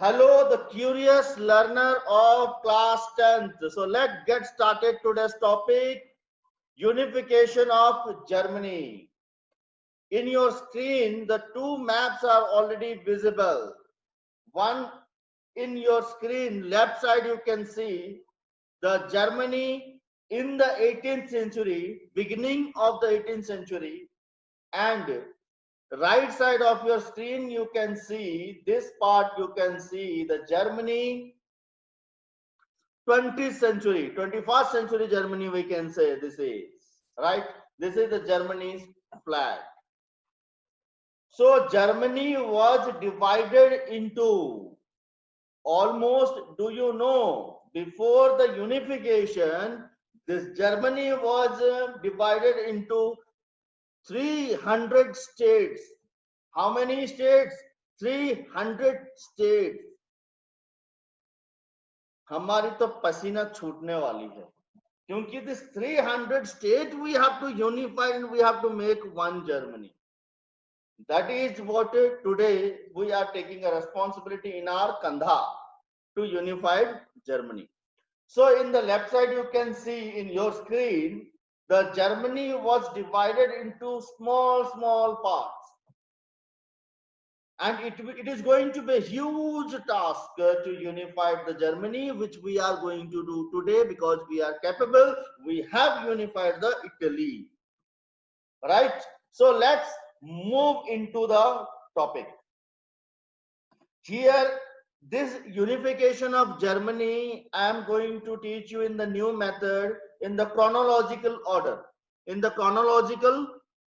Hello, the curious learner of class 10th. So let's get started today's topic, unification of Germany. In your screen, the two maps are already visible. One in your screen, left side you can see the Germany in the 18th century, beginning of the 18th century, and right side of your screen you can see this part, you can see the Germany 20th century, 21st century Germany, we can say this is, right? This is the Germany's flag. So Germany was divided into almost, do you know, before the unification, this Germany was divided into 300 states. How many states? 300 states. हमारी तो पसीना छूटने वाली है क्योंकि this 300 state we have to unify and we have to make one Germany. That is what today we are taking a responsibility in our kandha to unified Germany. So in the left side you can see in your screen the Germany was divided into small parts. And it is going to be a huge task to unify the Germany, which we are going to do today because we are capable. We have unified the Italy, right? So let's move into the topic. Here, this unification of Germany, I am going to teach you in the new method in the chronological order. In the chronological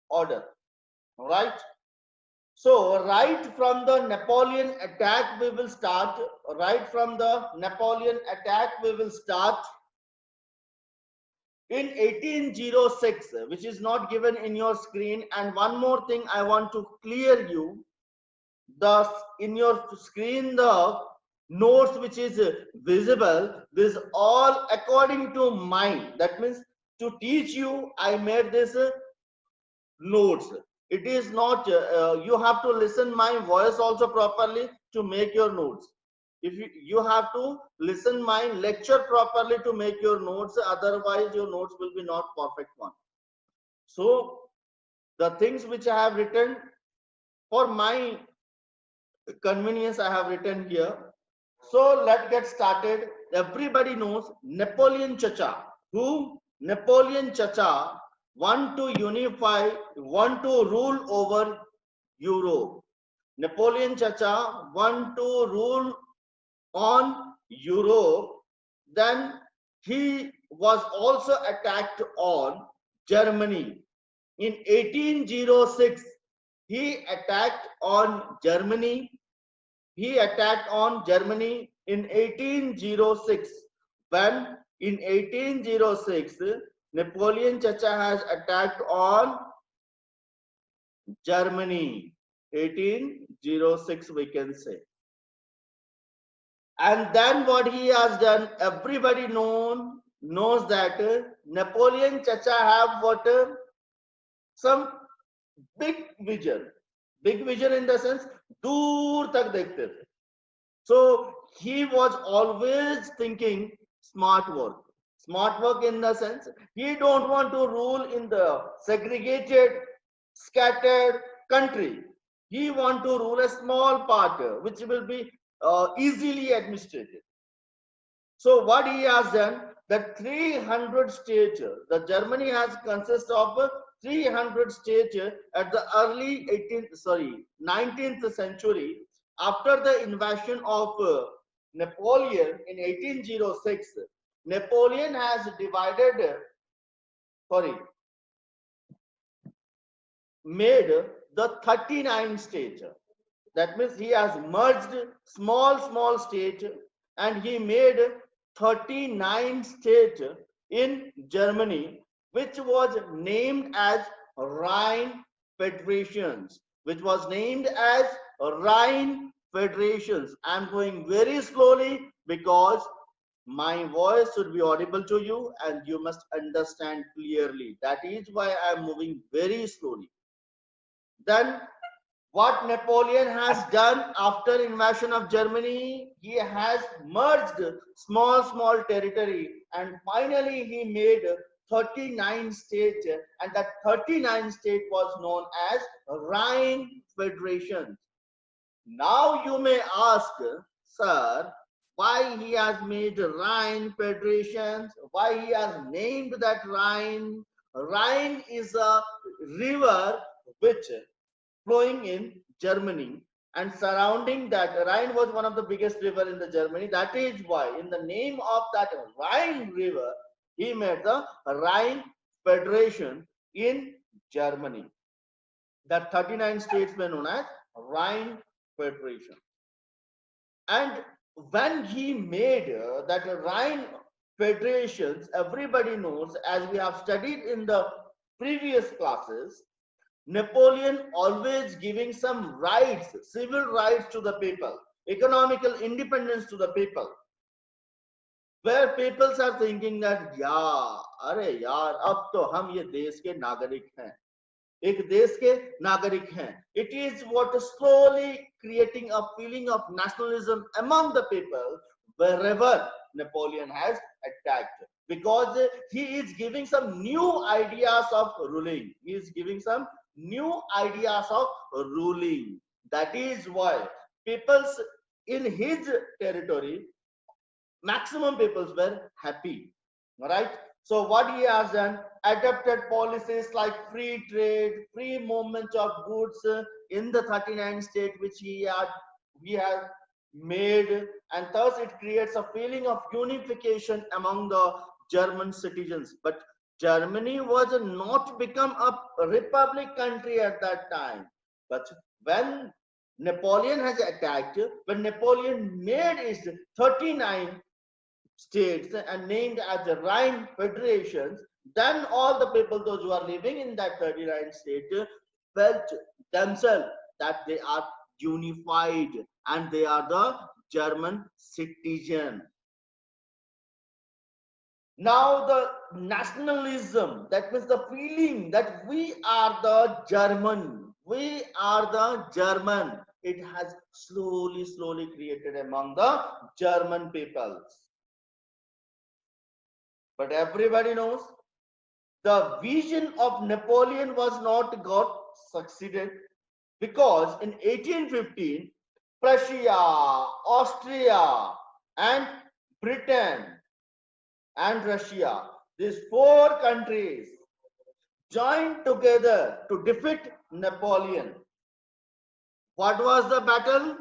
order, right? So right from the Napoleon attack we will start. Right from the Napoleon attack we will start in 1806, which is not given in your screen. And one more thing I want to clear you. In your screen the notes which is visible, this all according to mine. That means to teach you I made this notes. It is not you have to listen my voice also properly to make your notes. If you have to listen my lecture properly to make your notes, otherwise your notes will be not perfect one. So the things which I have written for my convenience I have written here. So let's get started. Everybody knows Napoleon Chacha. Who? Napoleon Chacha want to unify, want to rule over Europe. Napoleon Chacha want to rule on Europe. Then he was also attacked on Germany. In 1806, he attacked on Germany. He attacked on Germany in 1806. When in 1806, Napoleon Chacha has attacked on Germany. 1806 we can say. And then what he has done, everybody knows that Napoleon Chacha have what some big vision. Big vision in the sense दूर तक देखते थे. So he was always thinking smart work. Smart work in the sense he don't want to rule in the segregated, scattered country. He want to rule a small part which will be easily administrated. So what he has done, that 300 states, the Germany has consist of 300 states at the early 19th century. After the invasion of Napoleon in 1806, Napoleon has made the 39 states. That means he has merged small state and he made 39 states in Germany, which was named as Rhine Federations. Which was named as Rhine Federations. I am going very slowly because my voice should be audible to you and you must understand clearly. That is why I am moving very slowly. Then What Napoleon has done after invasion of Germany, he has merged small territory, and finally he made 39 states, and that 39 state was known as Rhine Federation. Now you may ask, sir, why he has made Rhine federations, why he has named that Rhine. Rhine is a river which flowing in Germany, and surrounding that, Rhine was one of the biggest river in the Germany. That is why in the name of that Rhine river, he made the Rhine Federation in Germany. That 39 states were known as Rhine Federation. And when he made that Rhine federations, everybody knows, as we have studied in the previous classes, Napoleon always giving some rights, civil rights to the people, economical independence to the people, where peoples are thinking that, अरे यार, अब तो हम ये देश के नागरिक हैं, एक देश के नागरिक हैं. It is what slowly creating a feeling of nationalism among the people wherever Napoleon has attacked, because he is giving some new ideas of ruling. He is giving some new ideas of ruling. That is why peoples in his territory, maximum peoples were happy, right? So what he has done, adopted policies like free trade, free movement of goods in the 39 states which he had made, and thus it creates a feeling of unification among the German citizens. But Germany was not become a republic country at that time. But when Napoleon has attacked, when Napoleon made his 39 states and named as the Rhine federations, then all the people, those who are living in that 39 states, felt themselves that they are unified and they are the German citizen. Now the nationalism, that means the feeling that we are the German, we are the German, it has slowly created among the German peoples. But everybody knows the vision of Napoleon was not got succeeded, because in 1815, Prussia, Austria, and Britain and Russia, these four countries joined together to defeat Napoleon. What was the battle?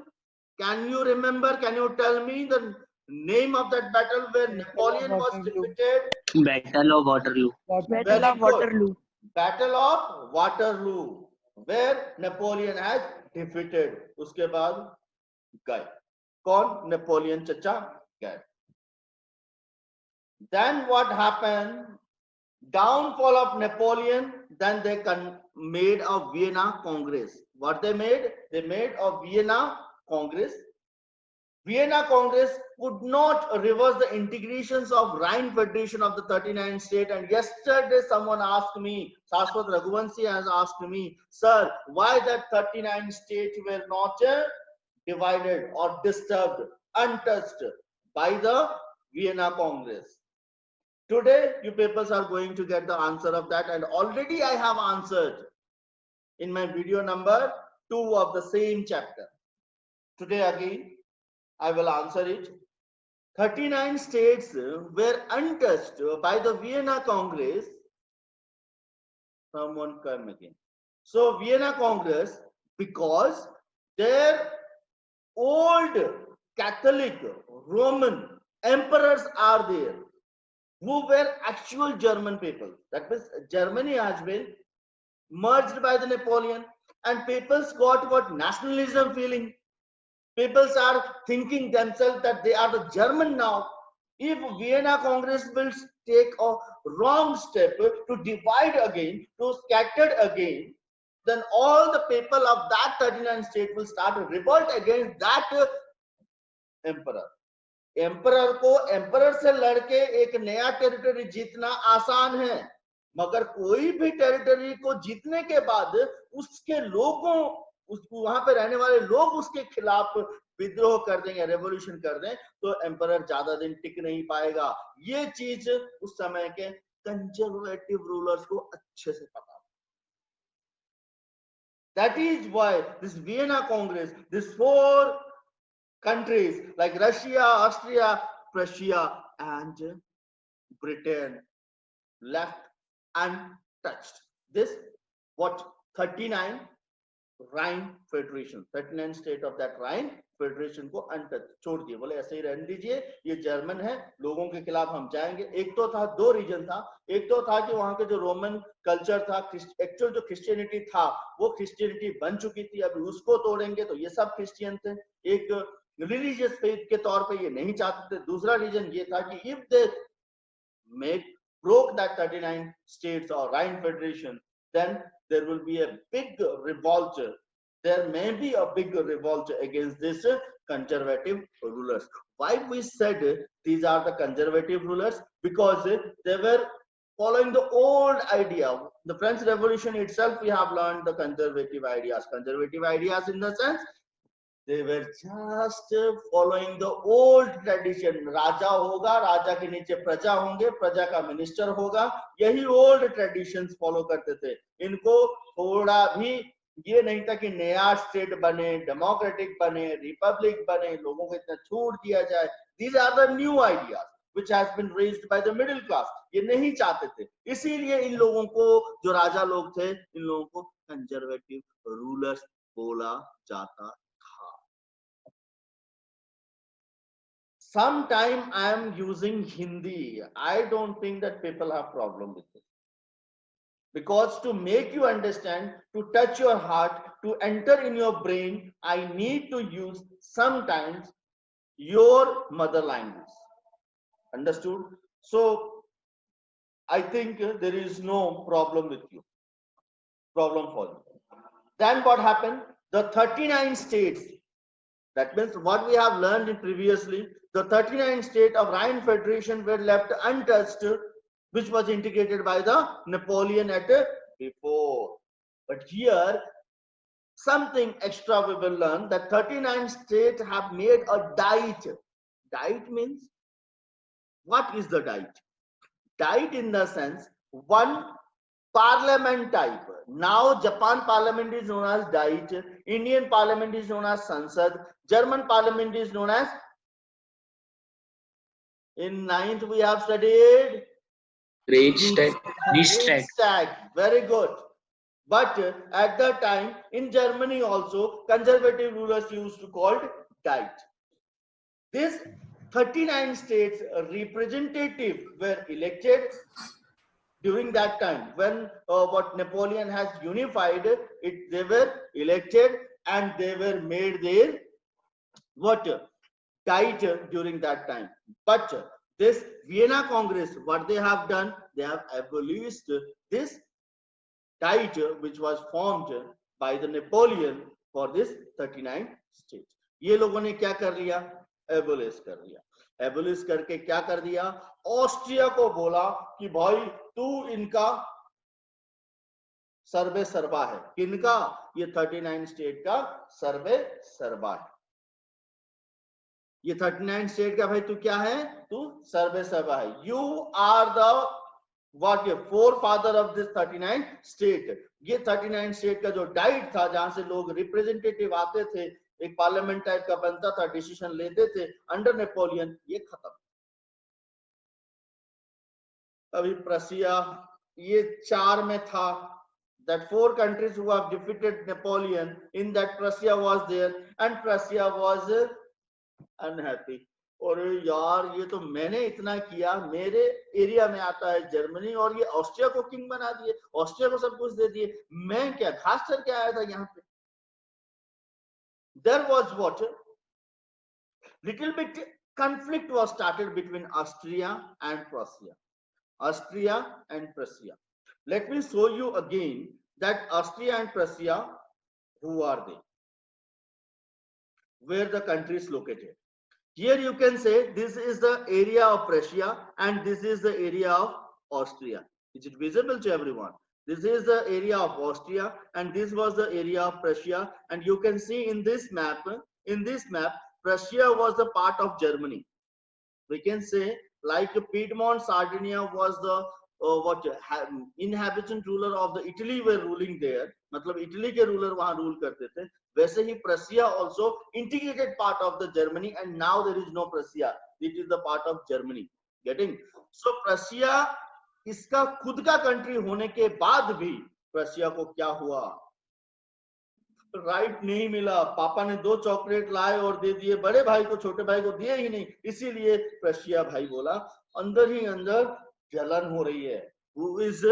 Can you remember? Can you tell me the name of that battle where Napoleon was defeated? Battle of Waterloo. Battle of Waterloo. Battle of Waterloo, where Napoleon has defeated. उसके बाद गए. कौन? Napoleon चचा गए. Then what happened? Downfall of Napoleon. Then they made a Vienna Congress. What they made? They made a Vienna Congress. Vienna Congress could not reverse the integrations of Rhine Federation of the 39 states. And yesterday someone asked me, Shashwat Raghuvanshi has asked me, sir, why that 39 states were not divided or disturbed, untouched by the Vienna Congress? Today, you peoples are going to get the answer of that, and already I have answered in my video number 2 of the same chapter. Today again, I will answer it. 39 states were untouched by the Vienna Congress. Someone come again. So Vienna Congress, because their old Catholic Roman emperors are there, who were actual German people. That means Germany has been merged by the Napoleon, and people's got what nationalism feeling. People are thinking themselves that they are the German now. If Vienna Congress will take a wrong step to divide again, to scatter again, then all the people of that 39 state will start to revolt against that emperor. Emperor को emperor से लड़के एक नया territory जीतना आसान है, मगर कोई भी टेरिटरी को जीतने के बाद उसके लोगों, वहां पे रहने वाले लोग उसके खिलाफ विद्रोह कर दें या रेवोल्यूशन कर दें, तो एम्परर ज्यादा दिन टिक नहीं पाएगा। ये चीज उस समय के कंजर्वेटिव रूलर्स को अच्छे से पता। That is why this Vienna Congress, these four countries like Russia, Austria, Prussia, and Britain left untouched. This what 39 Rhine Federation, 39 state of that Rhine Federation को अनटच छोड़ दिए, बोले ऐसे ही रहने दीजिए, ये जर्मन है, लोगों के खिलाफ हम जाएंगे। एक तो था, दो रीजन था, एक तो था कि वहां के जो रोमन कल्चर था, एक्चुअल जो क्रिश्चियनिटी था वो क्रिश्चियनिटी बन चुकी थी, अभी उसको तोड़ेंगे तो ये सब क्रिश्चियन थे, एक रिलीजियस फेथ के तौर पे ये नहीं चाहते थे। दूसरा रीजन ये था कि if they make broke that 39 states or Rhine Federation, then there will be a big revolt. There may be a big revolt against this conservative rulers. Why we said these are the conservative rulers? Because they were following the old idea. The French Revolution itself, we have learned the conservative ideas. Conservative ideas in the sense they were just following the old tradition. राजा होगा, राजा के नीचे प्रजा होंगे, प्रजा का minister होगा, यही old traditions follow करते थे। इनको थोड़ा भी ये नहीं था कि नया स्टेट बने, डेमोक्रेटिक बने, रिपब्लिक बने, लोगों को इतना छूट दिया जाए। These are the new ideas which has been raised by the middle class. ये नहीं चाहते थे, इसीलिए इन लोगों को, जो राजा लोग थे, इन लोगों को कंजर्वेटिव रूलर्स बोला जाता। Sometime I am using Hindi. I don't think that people have problem with it. Because to make you understand, to touch your heart, to enter in your brain, I need to use sometimes your mother language. Understood? So I think there is no problem with you. Problem for you. Then what happened? The 39 states, that means what we have learned in previously, the 39 states of Rhine Federation were left untouched, which was integrated by the Napoleon at before. But here, something extra we will learn, that 39 states have made a diet. Diet means, what is the diet? Diet in the sense, one parliament type. Now Japan parliament is known as Diet, Indian parliament is known as Sansad, German parliament is known as, in 9th we have studied Reichstag. Very good. But at that time in Germany also conservative rulers used to call it Diet. This 39 states representative were elected during that time when what Napoleon has unified it, they were elected and they were made their what Diet during that time. But this Vienna Congress, what they have done, they have abolished this Diet which was formed by the Napoleon for this 39 states. ये लोगों ने क्या कर लिया? Abolish कर लिया। Abolish करके क्या कर दिया? ऑस्ट्रिया को बोला कि भाई तू इनका सर्वे सर्वा है। किनका? ये 39 स्टेट का सर्वे सर्वा है। ये 39 स्टेट का भाई तू क्या है? तू सर्वे सर्वा है। यू आर द what ये forefather of this 39 state. ये 39 स्टेट का जो डाइट था, जहां से लोग रिप्रेजेंटेटिव आते थे, एक पार्लियामेंट टाइप का बनता था, डिसीजन लेते थे अंडर नेपोलियन, ये खत्म। अभी प्रसिया ये 4 में था, that 4 countries who have defeated Napoleon, in that Prussia was there and Prussia was unhappy. और यार ये तो मैंने इतना किया, मेरे एरिया में आता है जर्मनी और ये ऑस्ट्रिया को किंग बना दिए, ऑस्ट्रिया को सब कुछ दे दिए, मैं क्या घास चर के आया था यहाँ पे। There was what? Little bit conflict was started between Austria and Prussia. Austria and Prussia. Let me show you again that Austria and Prussia, who are they? Where the country is located. Here you can say this is the area of Prussia and this is the area of Austria. Is it visible to everyone? This is the area of Austria and this was the area of Prussia. And you can see in this map, Prussia was the part of Germany. We can say like Piedmont, Sardinia was the inhabitant ruler of the Italy were ruling there. मतलब Italy के ruler वहाँ rule करते थे. वैसे ही Prussia also integrated part of the Germany and now there is no Prussia. It is the part of Germany. Getting? So Prussia इसका खुद का country होने के बाद भी प्रशिया को क्या हुआ, राइट नहीं मिला. पापा ने 2 चॉकलेट लाए और दे दिए, बड़े भाई को छोटे भाई को दिए ही नहीं, इसीलिए प्रशिया भाई बोला. अंदर ही अंदर जलन हो रही है. हु इज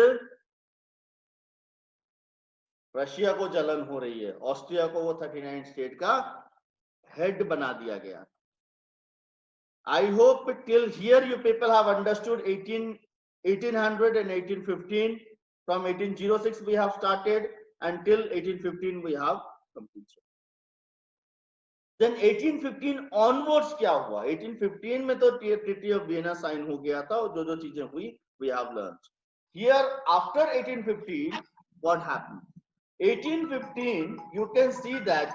रशिया को जलन हो रही है. ऑस्ट्रिया को वो 39 स्टेट का हेड बना दिया गया. I hope till here you people have understood 1800 and 1815. From 1806 we have started until 1815 we have completed. Then 1815 onwards क्या हुआ? 1815 में तो Treaty of Vienna साइन हो गया था और जो चीजें हुई we have learned. Here after 1815 what happened? 1815 you can see that.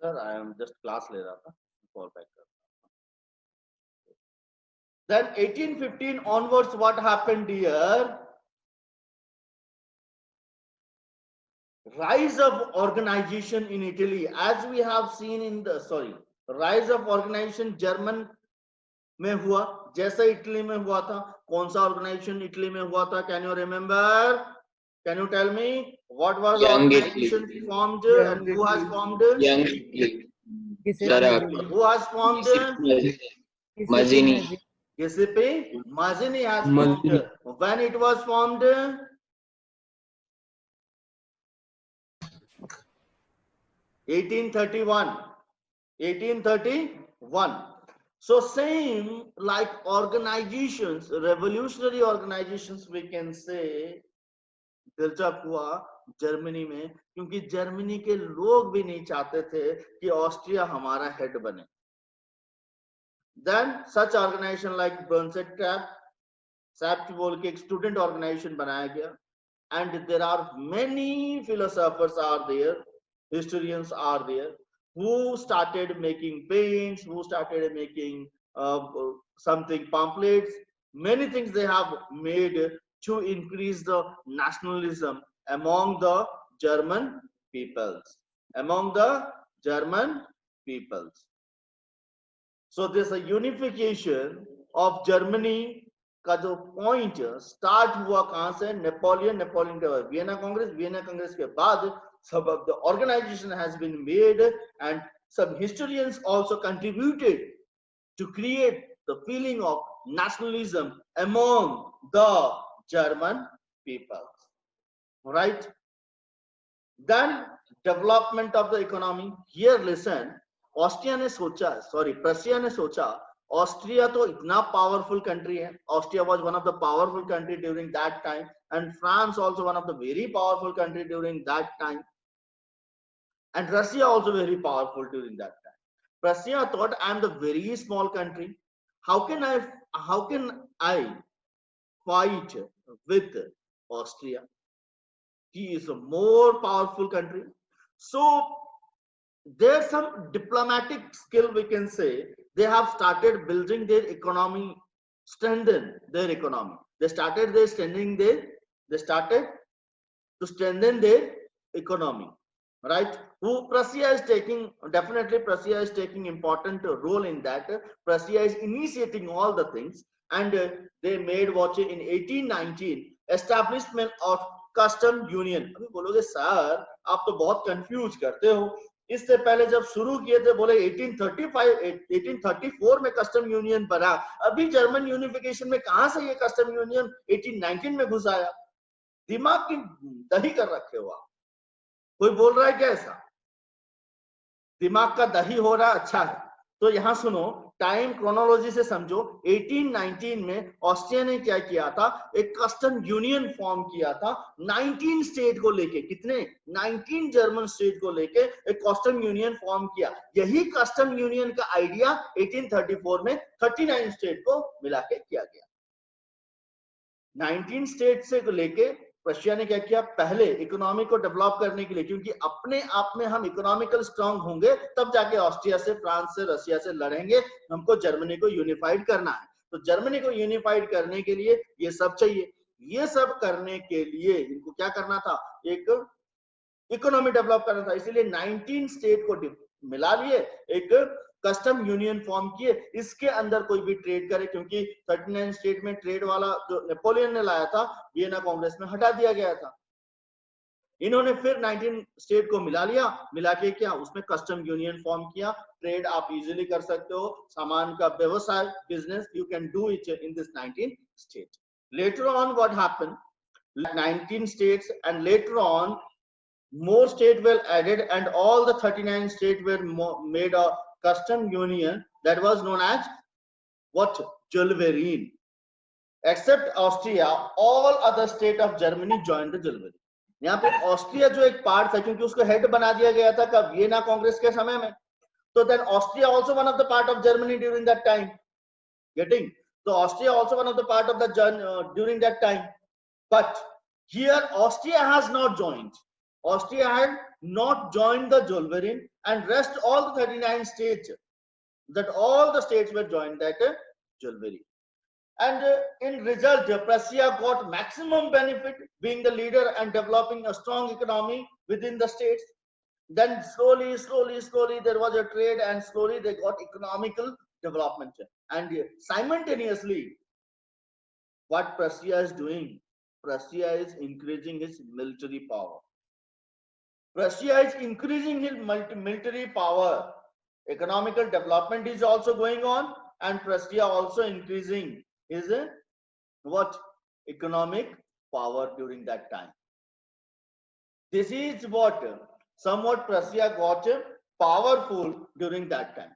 Sir, I am just class ले रहा था. Call back. Then 1815 onwards what happened here? Rise of organization in Italy, as we have seen in the rise of organization German में हुआ जैसा Italy में हुआ था. कौन सा organization इटली में हुआ था? Can you remember? Can you tell me what was the organization formed and who has formed? Young Italy. Who has formed? Mazzini. Giuseppe Mazzini has formed. When it was formed? 1831. 1831. So same like organizations, revolutionary organizations we can say develop हुआ Germany में, क्योंकि Germany के लोग भी नहीं चाहते थे कि ऑस्ट्रिया हमारा हेड बने. Then such organization like Bernstein SAPT बोल के एक स्टूडेंट ऑर्गेनाइजेशन बनाया गया. And there are many philosophers are there, historians are there, who started making paints, who started making something pamphlets. Many things they have made to increase the nationalism among the German peoples. So there's a unification of Germany का जो point start हुआ कहां से? Napoleon के बाद Vienna Congress के बाद some of the organization has been made and some historians also contributed to create the feeling of nationalism among the German people. Right? Then development of the economy. Here listen, Prussia ने सोचा Austria तो इतना powerful country है. Austria was one of the powerful country during that time and France also one of the very powerful country during that time. And Russia also very powerful during that time. Prussia thought, I am the very small country. How can I fight with Austria? He is a more powerful country. So there's some diplomatic skill we can say. They have started building their economy, strengthen their economy. They started to strengthen their economy. Right? Prussia is taking important role in that. Prussia is initiating all the things, and they made what in 1819 establishment of custom union. अभी बोलोगे sir आप तो बहुत confuse करते हो. इससे पहले जब शुरू किए थे बोले 1834 में कस्टम यूनियन बना. अभी जर्मन यूनिफिकेशन में कहां से ये कस्टम यूनियन 1819 में घुस आया? दिमाग की दही कर रखे हो आप. कोई बोल रहा है क्या ऐसा? दिमाग का दही हो रहा अच्छा है. तो यहां सुनो, टाइम क्रोनोलॉजी से समझो. 1819 में ऑस्ट्रिया ने क्या किया था? एक कस्टम यूनियन फॉर्म किया था 19 स्टेट को लेके. कितने? 19 जर्मन स्टेट को लेके एक कस्टम यूनियन फॉर्म किया. यही कस्टम यूनियन का आइडिया 1834 में 39 स्टेट को मिला के किया गया. 19 स्टेट से लेके रशिया ने क्या किया, पहले इकोनॉमी को डेवलप करने के लिए, क्योंकि अपने आप में हम इकोनॉमिकल स्ट्रांग होंगे तब जाके ऑस्ट्रिया से, फ्रांस से, रशिया से लड़ेंगे। हमको जर्मनी को यूनिफाइड करना है, तो जर्मनी को यूनिफाइड करने के लिए ये सब चाहिए। ये सब करने के लिए इनको क्या करना था, एक इकोनॉमी डेवलप करना था। इसीलिए 19 स्टेट को मिला लिए, एक कस्टम यूनियन फॉर्म किए, इसके अंदर कोई भी ट्रेड करे, क्योंकि 39 स्टेट में ट्रेड वाला जो नेपोलियन ने लाया था, वियना कांग्रेस में हटा दिया गया था। इन्होंने फिर 19 स्टेट को मिला लिया, मिला के क्या, उसमें कस्टम यूनियन फॉर्म किया। ट्रेड आप इजीली कर सकते हो, सामान का व्यवसाय, business, you can do it in this 19 state. Later on what happened, 19 states and later on more states were added and all the 39 states were made a custom union that was known as what, Zollverein. Except Austria, all other states of Germany joined the Zollverein. यहाँ पे Austria जो एक part था, क्योंकि उसको head बना दिया गया था कब, वियना कांग्रेस के समय में, तो then Austria also one of the part of Germany during that time. Getting? So Austria also one of the part of the during that time. But here Austria has not joined. Austria had not joined the Zollverein, and rest all the 39 states, that all the states were joined that Zollverein. And in result, Prussia got maximum benefit, being the leader and developing a strong economy within the states. Then slowly there was a trade, and slowly they got economical development. And simultaneously, what Prussia is doing, Prussia is increasing its military power. Prussia is increasing its military power. Economical development is also going on, and Prussia also increasing his what, economic power during that time. This is what somewhat Prussia got powerful during that time.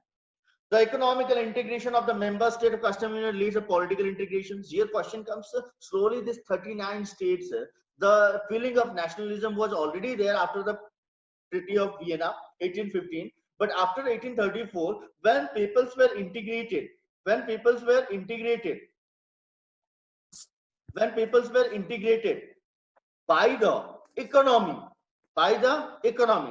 The economical integration of the member state of custom union leads to political integration. Here question comes, slowly this 39 states, the feeling of nationalism was already there after the Treaty of Vienna 1815, but after 1834, when peoples were integrated by the economy,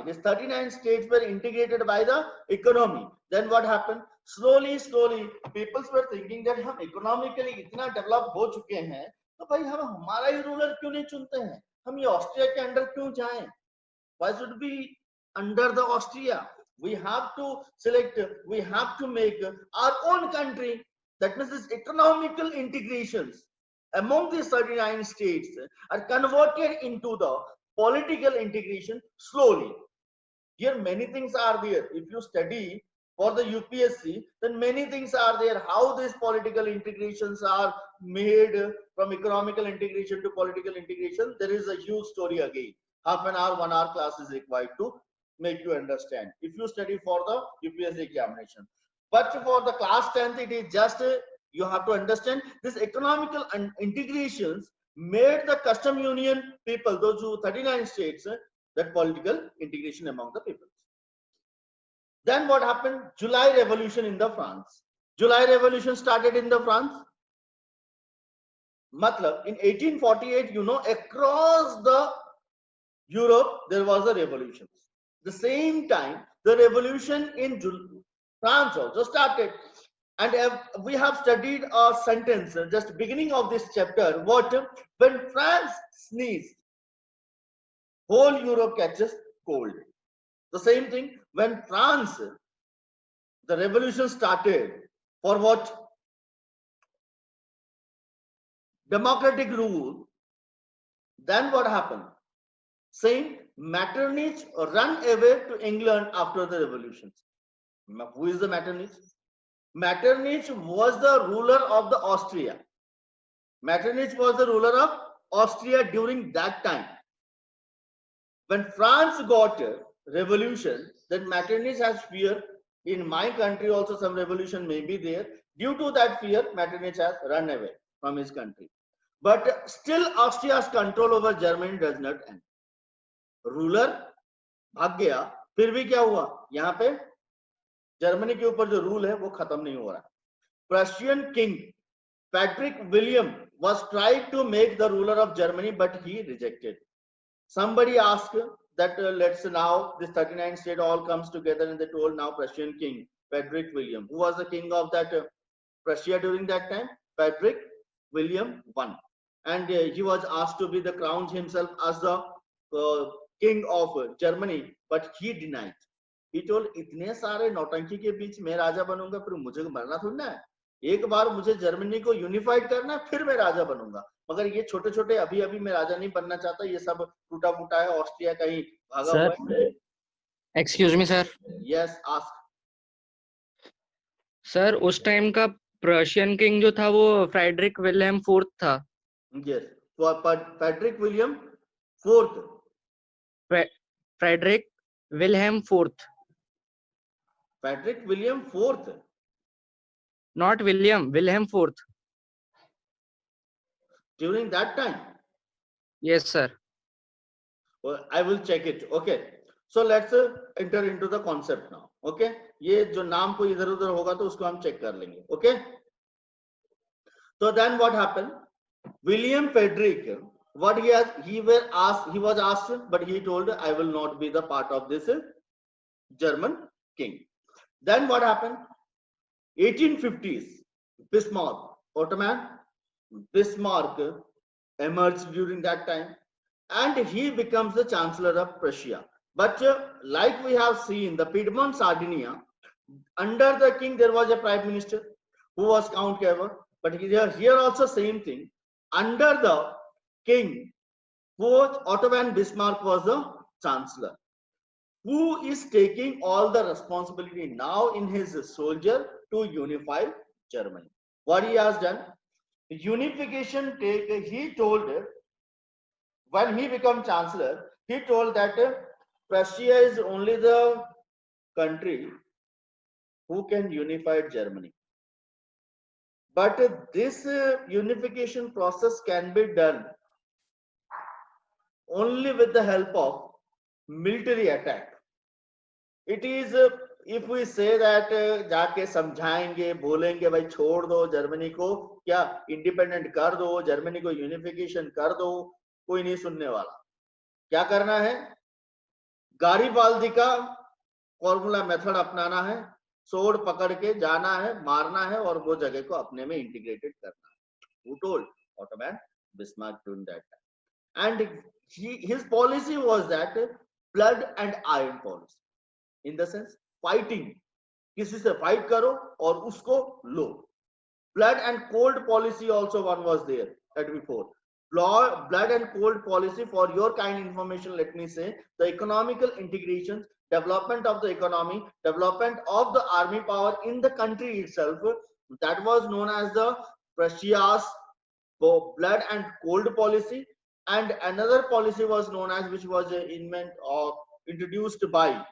these 39 states were integrated by the economy. Then what happened, slowly peoples were thinking that हम economically इतना develop हो चुके हैं, तो भाई हम हमारा ही ruler क्यों नहीं चुनते हैं, हम ये ऑस्ट्रिया के अंडर क्यों जाएं? Why should be under the Austria? We have to select, we have to make our own country. That means this economical integrations among these 39 states are converted into the political integration slowly. Here many things are there. If you study for the UPSC, then many things are there. How these political integrations are made, from economical integration to political integration. There is a huge story again. Half an hour, 1 hour class is required to make you understand if you study for the UPSC examination. But for the class 10th, it is just you have to understand this economical integrations made the custom union people, those who 39 states, that political integration among the people. Then what happened? July Revolution in the France. July Revolution started in the France. Matlab, in 1848, you know, across the Europe, there was a revolution. The same time, the revolution in France also started. And we have studied a sentence just beginning of this chapter. What? When France sneezed, whole Europe catches cold. The same thing when France, the revolution started for what? Democratic rule. Then what happened? Saint Metternich ran away to England after the revolutions. Who is the Metternich? Metternich was the ruler of the Austria. Metternich was the ruler of Austria during that time. When France got a revolution, then Metternich has fear. In my country also some revolution may be there. Due to that fear, Metternich has run away from his country. But still Austria's control over Germany does not end. Ruler भाग गया, फिर भी क्या हुआ, यहाँ पे Germany के ऊपर जो रूल है वो खत्म नहीं हो रहा। Prussian king Patrick William was tried to make the ruler of Germany, but he rejected. Somebody asked that let's now this 39 state all comes together, and they told now Prussian king Frederick William, who was the king of that Prussia during that time, Frederick William I, and he was asked to be the crowned himself as the king of Germany, but he denied. He told इतने सारे नौटंकी के बीच मैं राजा बनूंगा, फिर मुझे मरना थोड़ी ना है, एक बार मुझे जर्मनी को यूनिफाइड करना है, फिर मैं राजा बनूंगा, मगर ये छोटे छोटे अभी अभी मैं राजा नहीं बनना चाहता, ये सब टूटा फूटा है, ऑस्ट्रिया कहीं भागा हुआ है. Excuse me sir. Yes ask. Sir उस टाइम का प्रशियन किंग जो था वो फ्रेडरिक विलियम फोर्थ था. Yes, Frederick William fourth. Frederick William fourth. Frederick William IV. Not William, Wilhelm IV. During that time? Yes, sir. Well, I will check it. Okay. So let's enter into the concept now. Okay. ये जो नाम को इधर उधर होगा तो उसको हम चेक कर लेंगे. Okay. So then what happened? William Frederick, what he was asked, but he told, I will not be the part of this German king. Then what happened? 1850s, Bismarck, Ottoman Bismarck emerged during that time, and he becomes the Chancellor of Prussia. But like we have seen, the Piedmont Sardinia, under the king there was a prime minister who was Count Kever. But here also same thing. Under the king, Otto von Bismarck was the Chancellor, who is taking all the responsibility now in his soldier to unify Germany. What he has done, unification he told, when he became Chancellor, he told that Prussia is only the country who can unify Germany. But this unification process can be done only with the help of military attack. It is if we say that जाके समझाएंगे, बोलेंगे भाई छोड़ दो Germany को, क्या independent कर दो, जर्मनी को यूनिफिकेशन कर दो, कोई नहीं सुनने वाला. क्या करना है? गारिबाल्दी का फॉर्मूला मेथड अपनाना है, सोड पकड़ के जाना है, मारना है और वो जगह को अपने में इंटीग्रेटेड करना है. Who told? Otto von Bismarck during that time. And his policy was that blood and iron policy. In the sense, fighting. किसी से fight करो और उसको लो. Blood and cold policy also one was there that before. Blood and cold policy, for your kind information, let me say, the economical integration, development of the economy, development of the army power in the country itself, that was known as the Prussia's blood and cold policy. And another policy was known as, which was introduced by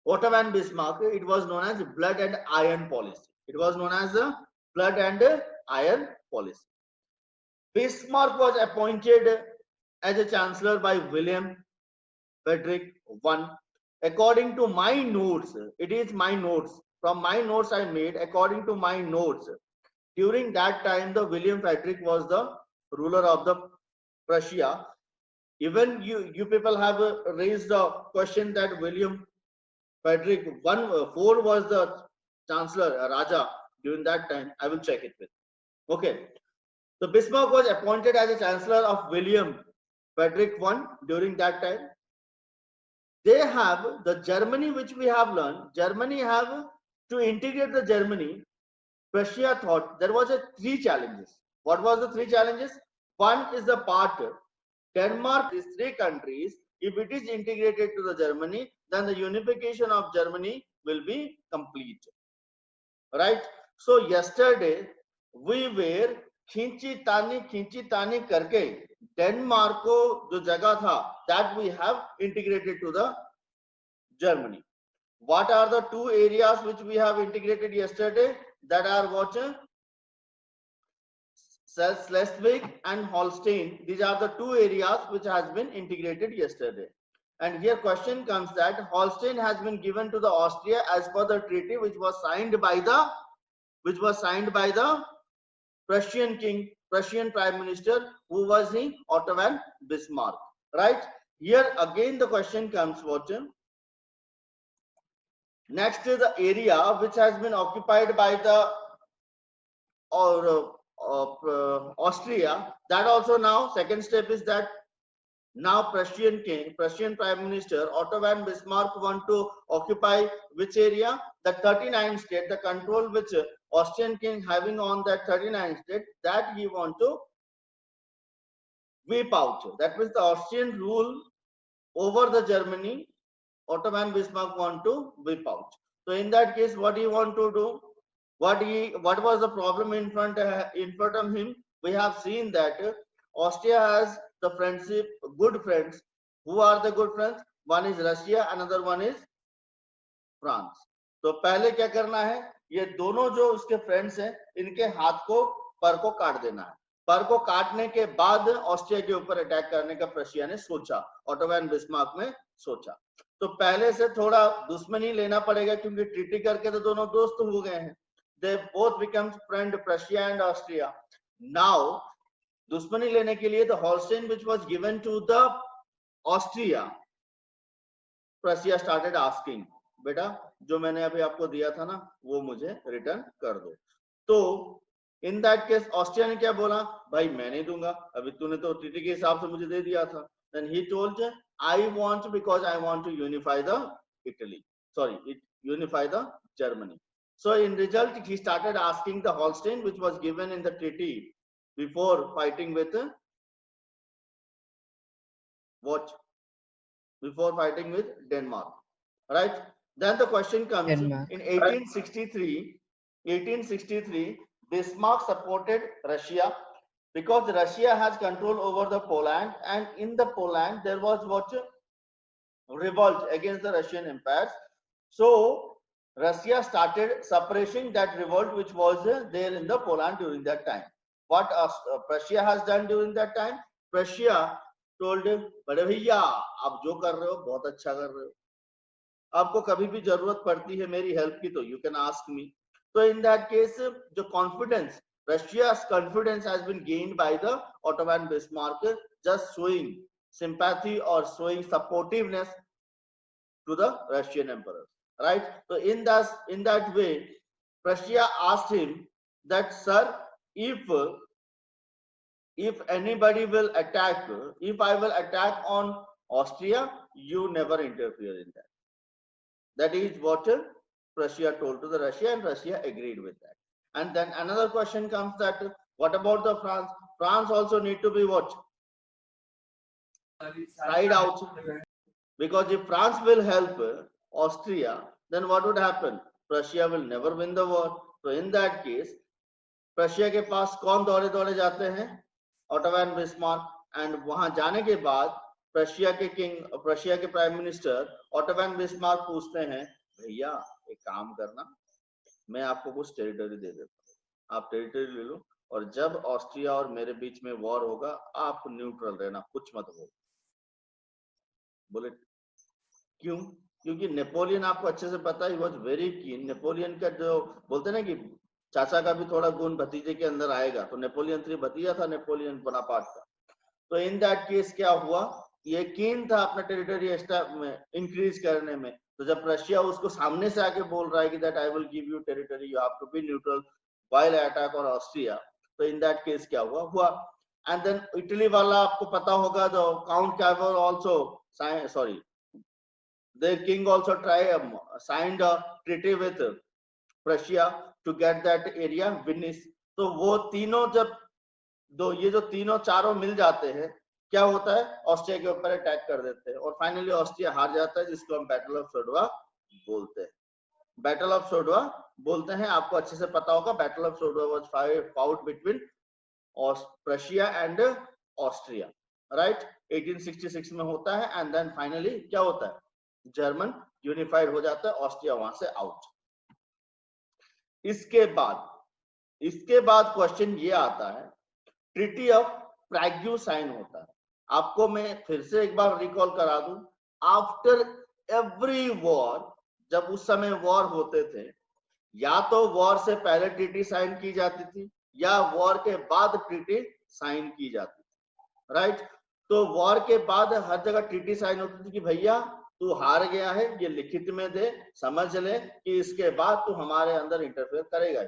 Otto von Bismarck, it was known as blood and iron policy. It was known as the blood and iron policy. Bismarck was appointed as a chancellor by William Frederick I. According to my notes, it is my notes. From my notes I made, according to my notes, during that time the William Frederick was the ruler of the Prussia. Even you people have raised a question that William Frederick IV was the chancellor, Raja, during that time. I will check it with. Okay. So Bismarck was appointed as a chancellor of William Frederick I during that time. They have the Germany which we have learned. Germany have to integrate the Germany. Prussia thought there was three challenges. What was the three challenges? One is the part Denmark. These three countries, if it is integrated to the Germany, then the unification of Germany will be complete. Right? So yesterday we were खींची तानी करके Denmark को जो जगह था, that we have integrated to the Germany. What are the two areas which we have integrated yesterday? That are what? Schleswig and Holstein. These are the two areas which has been integrated yesterday. And here question comes that Holstein has been given to the Austria as per the treaty which was signed by the Prussian king, Prussian prime minister. Who was he? Otto von Bismarck, right? Here again the question comes, what? Next is the area which has been occupied by the Austria. That also now second step is that now Prussian king, Prussian prime minister Otto von Bismarck want to occupy which area? The 39 state, the control which Austrian king having on that 39 state, that he want to wipe out. That means the Austrian rule over the Germany, Otto von Bismarck want to wipe out. So in that case, what he want to do? What was the problem in front of him? We have seen that Austria has the friendship, good friends. Who are the good friends? One is Russia, another one is France. तो पहले क्या करना है? ये दोनों जो उसके friends हैं, इनके हाथ को, पर को काट देना है. पर को काटने के बाद ऑस्ट्रिया के ऊपर अटैक करने का प्रशिया ने सोचा, ऑटो वैन बिस्मार्क ने सोचा. तो पहले से थोड़ा दुश्मनी लेना पड़ेगा, क्योंकि ट्रीटी करके तो दोनों दोस्त हो गए हैं. They both become friend, Prussia and Austria. Now, दुश्मनी लेने के लिए the Holstein which was given to the Austria, Prussia started asking, बेटा जो मैंने अभी आपको दिया था ना, वो मुझे रिटर्न कर दो. तो in that case Austria ने क्या बोला? भाई मैं नहीं दूंगा, अभी तूने तो ट्रीटी के हिसाब से मुझे दे दिया था. Then he told, I want, because I want to unify the unify the Germany. So in result, he started asking the Holstein, which was given in the treaty before fighting with what? Before fighting with Denmark, right? Then the question comes, Denmark. in 1863, Bismarck supported Russia because Russia has control over the Poland, and in the Poland there was what? Revolt against the Russian empires. So Russia started suppressing that revolt which was there in the Poland during that time. What Prussia has done during that time? Prussia told him, बड़े भैया आप जो कर रहे हो बहुत अच्छा कर रहे हो, आपको कभी भी जरूरत पड़ती है मेरी हेल्प की तो you can ask me. So in that case, the confidence, Russia's confidence has been gained by the Otto von Bismarck, just showing sympathy or showing supportiveness to the Russian emperor, right? So in that way, Prussia asked him that, sir, if anybody will attack, if I will attack on Austria, you never interfere in that. That is what Prussia told to the Russia, and Russia agreed with that. And then another question comes that, what about the France? France also need to be what? Tried out. Because if France will help Austria, then what would happen? Prussia will never win the war. So in that case, Prussia के पास कौन दौड़े दौड़े जाते हैं? Otto von Bismarck. And वहां जाने के बाद प्रशिया के किंग, प्रशिया के prime minister Otto von Bismarck पूछते हैं, भैया एक काम करना, मैं आपको कुछ टेरिटरी दे देता हूँ, आप टेरिटरी ले लो, और जब ऑस्ट्रिया और मेरे बीच में वॉर होगा आप न्यूट्रल रहना, कुछ मत बोलो. बोले क्यों? क्योंकि नेपोलियन आपको अच्छे से पता है, he was very keen. Napoleon का जो बोलते हैं ना कि चाचा का भी थोड़ा गुण भतीजे के अंदर आएगा, तो नेपोलियन 3 भतीजा था नेपोलियन बोनापार्ट का. तो इन दैट केस क्या हुआ, ये कीन था अपना टेरिटरी इंक्रीज करने में. तो जब रशिया उसको सामने से आके बोल रहा है कि that I will give you territory, you have to be neutral while attack on Austria, तो इन दैट केस क्या हुआ. एंड देन इटली वाला आपको पता होगा, the count Cavour also sorry the king also signed a treaty with Prussia to get that area Venice. तो वो तीनों जब ये जो तीनों चारों मिल जाते हैं, क्या होता है, ऑस्ट्रिया के ऊपर अटैक कर देते हैं, और फाइनली ऑस्ट्रिया हार जाता है, जिसको हम बैटल ऑफ सोडवा बोलते हैं. बैटल ऑफ सोडवा बोलते हैं, आपको अच्छे से पता होगा. बैटल ऑफ सोडवा was fought between Prussia and Austria, right. 1866 में होता है. एंड देन फाइनली क्या होता है, जर्मन यूनिफाइड हो जाता है, ऑस्ट्रिया वहां से आउट. इसके बाद क्वेश्चन ये आता है, ट्रीटी ऑफ प्रैग्यू साइन होता है. आपको मैं फिर से एक बार रिकॉल करा दूं, आफ्टर एवरी वॉर, जब उस समय वॉर होते थे, या तो वॉर से पहले ट्रीटी साइन की जाती थी, या वॉर के बाद ट्रीटी साइन की जाती थी, राइट। तो वॉर के बाद हर जगह ट्रीटी साइन होती थी कि भैया तू हार गया है, ये लिखित में दे, समझ ले कि इसके बाद तू हमारे अंदर इंटरफेयर करेगा ही,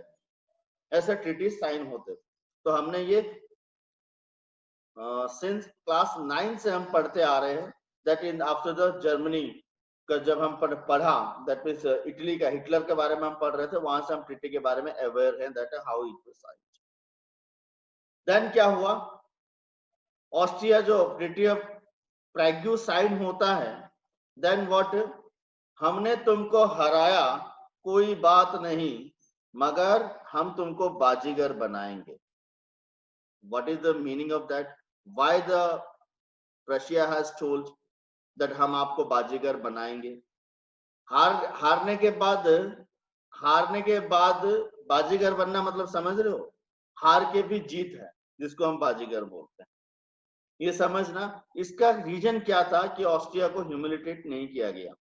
ऐसे ट्रीटी साइन होते थे। तो हमने ये सिंस क्लास 9 से हम पढ़ते आ रहे हैं, that in after the Germany का जब हम पढ़ा, दैट मीन्स इटली का हिटलर के बारे में हम पढ़ रहे थे, वहां से हम ट्रीटी के बारे में अवेयर हैं, that how it was signed. Then क्या हुआ, ऑस्ट्रिया जो ट्रीटी ऑफ प्रैग्यू साइन होता है, देन व्हाट, हमने तुमको हराया कोई बात नहीं, मगर हम तुमको बाजीगर बनाएंगे। What is the meaning of that? Why the Russia has told that हम आपको बाजीगर बनाएंगे? हारने के बाद बाजीगर बनना मतलब समझ रहे हो, हार के भी जीत है, जिसको हम बाजीगर बोलते हैं। ये समझना, इसका रीजन क्या था कि ऑस्ट्रिया को ह्यूमिलिटेट नहीं किया गया।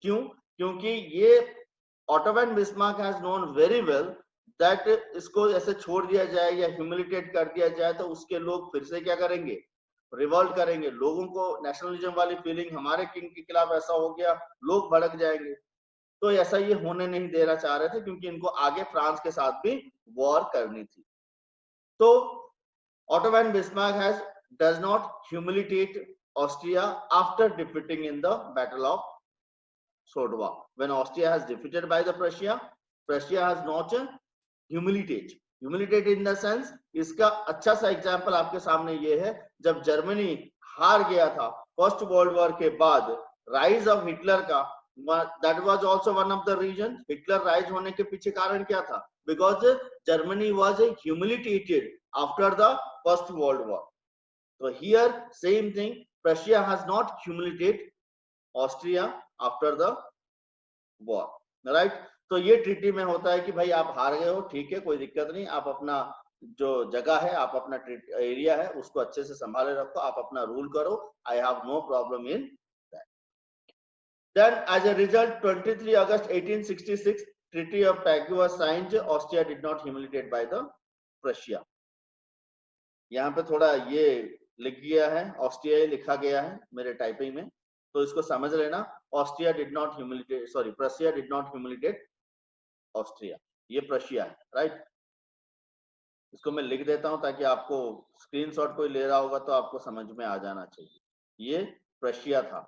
क्यों? क्योंकि ये Otto von Bismarck has known very well that इसको ऐसे छोड़ दिया जाए या ह्यूमिलिटेट कर दिया जाए तो उसके लोग फिर से क्या करेंगे, रिवॉल्ट करेंगे। लोगों को नेशनलिज्म वाली फीलिंग, हमारे किंग के खिलाफ ऐसा हो गया, लोग भड़क जाएंगे। तो ऐसा ये होने नहीं देना चाह रहे थे, क्योंकि इनको आगे फ्रांस के साथ भी वॉर करनी थी। तो Otto von Bismarck has does not humiliate Austria after defeating in the battle of Sodwa. When Austria has defeated by the Prussia has not humiliated in the sense, इसका अच्छा सा एग्जांपल आपके सामने ये है, जब जर्मनी हार गया था फर्स्ट वर्ल्ड वॉर के बाद, राइज ऑफ हिटलर का, that was also one of the reasons. Hitler rise होने के पीछे कारण क्या था? Because Germany was humiliated after the first world war. So here same thing, Prussia has not humiliated Austria after the war, right? तो ये treaty में होता है कि भाई आप हार गए हो, ठीक है, कोई दिक्कत नहीं, आप अपना जो जगह है, आप अपना एरिया है, उसको अच्छे से संभाले रखो, आप अपना रूल करो, I have no problem in that. Then as a result 23 August 1866 treaty of पैक्यू was signed, Austria did not humiliate by the Prussia. यहाँ पे थोड़ा ये लिख गया है, ऑस्ट्रिया लिखा गया है मेरे टाइपिंग में, तो इसको समझ लेना, Austria did not humiliate, sorry Prussia did not humiliate Austria, ये प्रशिया है, राइट। इसको मैं लिख देता हूं ताकि आपको स्क्रीनशॉट कोई ले रहा होगा तो आपको समझ में आ जाना चाहिए। ये प्रशिया था,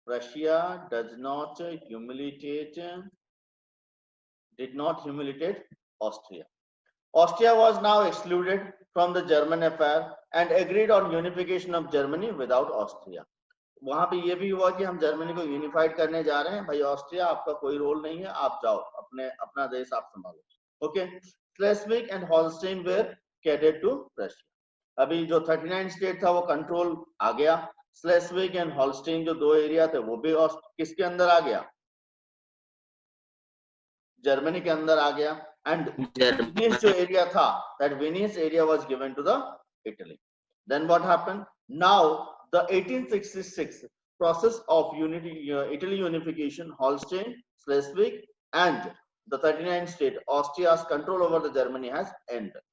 Prussia does not humiliate, did not humiliate Austria. Austria was now excluded from the German affair and agreed on unification of Germany without Austria. वहां पे ये भी हुआ कि हम जर्मनी को यूनिफाइड करने जा रहे हैं, भाई ऑस्ट्रिया आपका कोई रोल नहीं है, आप जाओ, अपना देश आप संभालो। Okay, Schleswig and Holstein were ceded to Prussia. अभी जो 39 स्टेट था वो कंट्रोल आ गया, स्लेस्विग एंड हॉलस्टाइन जो दो एरिया थे वो भी किसके अंदर आ गया, जर्मनी के अंदर आ गया। एंड विनियस जो एरिया था, that Venetia area was given to the Italy. Then what happened, now the 1866 process of Italy unification, Holstein, Schleswig and the 39 state Austria's control over the Germany has ended.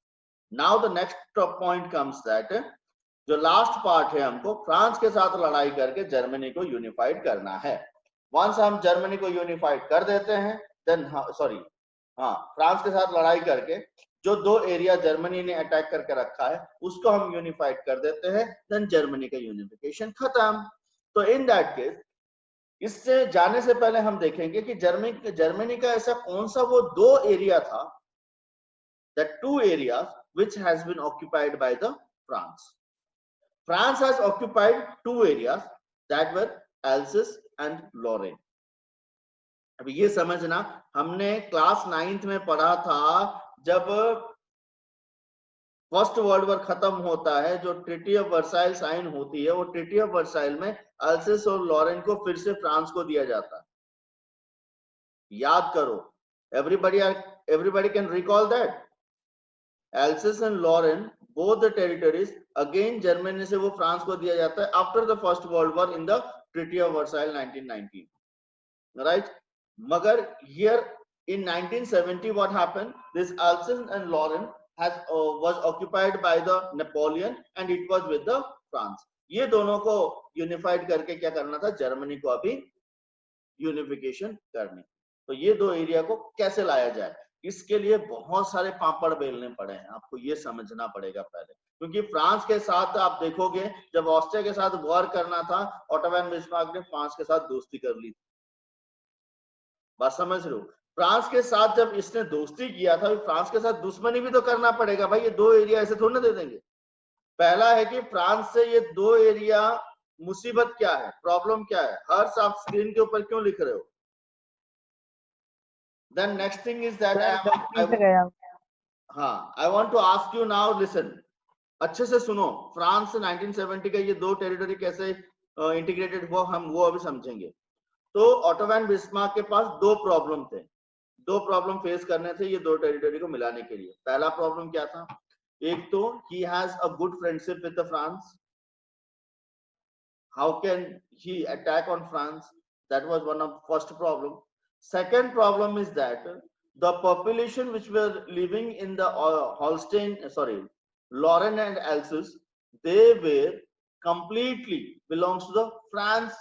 Now the next point comes that जो last part है, हमको France के साथ लड़ाई करके Germany को unified करना है। वंस हम जर्मनी को यूनिफाइड कर देते हैं, देन फ्रांस के साथ लड़ाई करके जो दो एरिया जर्मनी ने अटैक करके रखा है उसको हम यूनिफाइड कर देते हैं, देन जर्मनी का यूनिफिकेशन खत्म। तो इन दैट केस, इससे जाने से पहले हम देखेंगे कि जर्मनी का ऐसा कौन सा वो दो एरिया था, that two areas which has been occupied by the France. France has occupied two areas that were Alsace and Lorraine. अब ये समझना, हमने क्लास 9th में पढ़ा था, जब फर्स्ट वर्ल्ड वॉर खत्म होता है, जो ट्रीटी ऑफ वर्साइल साइन होती है, वो ट्रीटी ऑफ वर्साइल में अल्सिस और लॉरेन को फिर से फ्रांस को दिया जाता है। याद करो, everybody can recall that Alsace and Lorraine, both the territories, again Germany से वो फ्रांस को दिया जाता है after the first world war in the treaty of Versailles 1919, right. मगर here in 1970 what happened, this Alsace and Lorraine was occupied by the Napoleon and it was with the France. ये दोनों को unified करके क्या करना था, Germany को अभी यूनिफिकेशन करनी। तो ये दो एरिया को कैसे लाया जाए, इसके लिए बहुत सारे पापड़ बेलने पड़े हैं, आपको ये समझना पड़ेगा पहले। क्योंकि फ्रांस के साथ आप देखोगे, जब ऑस्ट्रिया के साथ वॉर करना था, ओटो वैन बिस्मार्क ने फ्रांस के साथ दोस्ती कर ली थी। बात समझ रहे हो? फ्रांस के साथ जब इसने दोस्ती किया था, फ्रांस के साथ दुश्मनी भी तो करना पड़ेगा भाई, ये दो एरिया ऐसे थोड़ी ना दे देंगे। पहला है कि फ्रांस से ये दो एरिया, मुसीबत क्या है, प्रॉब्लम क्या है, हर्ष आप स्क्रीन के ऊपर क्यों लिख रहे हो? Then next thing is that I want to ask you now, listen, अच्छे से सुनो। फ्रांस 1970 का ये दो टेरिटरी कैसे इंटीग्रेटेड हुआ, हम वो अभी समझेंगे। तो ओटो वैन बिस्मार्क के पास दो प्रॉब्लम थे, दो प्रॉब्लम फेस करने थे ये दो टेरिटरी को मिलाने के लिए। पहला प्रॉब्लम क्या था? एक तो he has a good friendship with the France. How can he attack on France? That was one of first problem. Second problem is that the population which were living in the Lorraine and Alsace, they were completely belongs to the France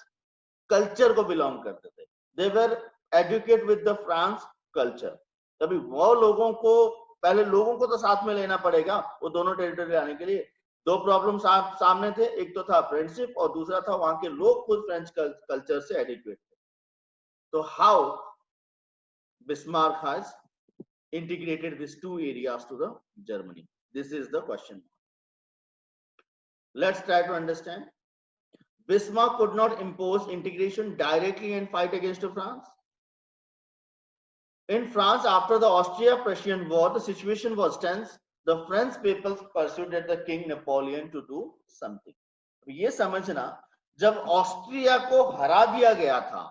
culture को belong करते थे। They were educated with the France culture. तभी वो लोगों को, पहले लोगों को तो साथ में लेना पड़ेगा वो दोनों टेरिटरी आने के लिए। दो प्रॉब्लम सामने थे, एक तो था फ्रेंडशिप और दूसरा था वहां के लोग खुद फ्रेंच कल्चर से एडिक्वेट थे। तो how Bismarck has integrated these two areas to the Germany? This is the question. Let's try to understand. Bismarck could not impose integration directly and fight against France. In France, after the Austria-Prussian War, the situation was tense. The French people persuaded the King Napoleon to do something. ये समझना, जब Austria को हरा दिया गया था,